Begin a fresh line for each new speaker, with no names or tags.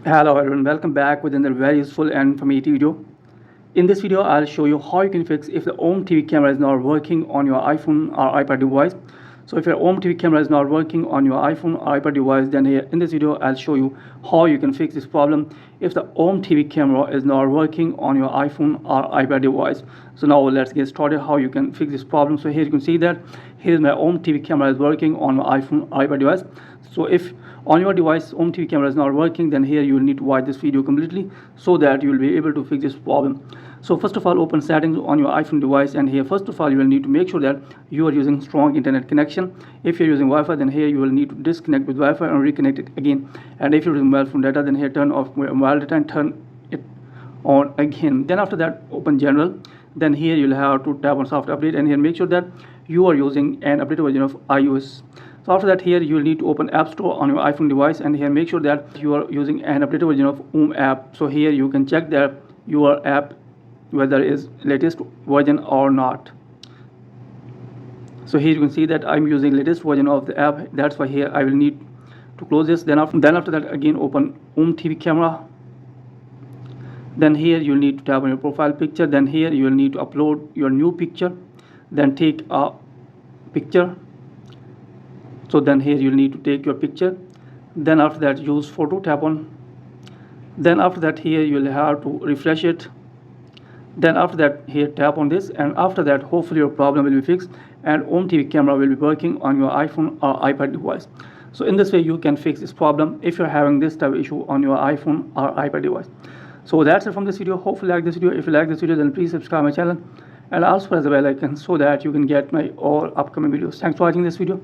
Hello everyone, welcome back with another very useful and informative video. In this video, I'll show you how you can fix if the Ome TV camera is not working on your iPhone or iPad device. So if your Ome TV camera is not working on your iPhone or iPad device, then here in this video, I'll show you how you can fix this problem if the Ome TV camera is not working on your iPhone or iPad device. So now let's get started how you can fix this problem. So here you can see that here is my Ome TV camera is working on my iPhone or iPad device. So if on your device Ome TV camera is not working, then here you will need to watch this video completely so that you will be able to fix this problem. So first of all, open settings on your iPhone device, and here first of all you will need to make sure that you are using strong internet connection. If you're using Wi-Fi, then here you will need to disconnect with Wi-Fi and reconnect it again. And if you're using mobile phone data, then here turn off mobile data and turn it on again. Then after that, open general. Then here you'll have to tap on software update, and here make sure that you are using an updated version of iOS. So after that, here you will need to open App Store on your iPhone device, and here make sure that you are using an updated version of Ome app. So here you can check that your app whether is latest version or not. So here you can see that I'm using latest version of the app. That's why here I will need to close this. Then after that, again open Ome TV camera. Then here you'll need to tap on your profile picture. Then here you will need to upload your new picture. Then take a picture. So then here you'll need to take your picture. Then after that, use photo, tap on. Then after that, here you'll have to refresh it. Then after that, here tap on this, and after that hopefully your problem will be fixed and Ome TV camera will be working on your iPhone or iPad device. So in this way you can fix this problem if you're having this type of issue on your iPhone or iPad device. So that's it from this video. Hopefully you like this video. If you like this video, then please subscribe my channel and also press the bell icon so that you can get my all upcoming videos. Thanks for watching this video.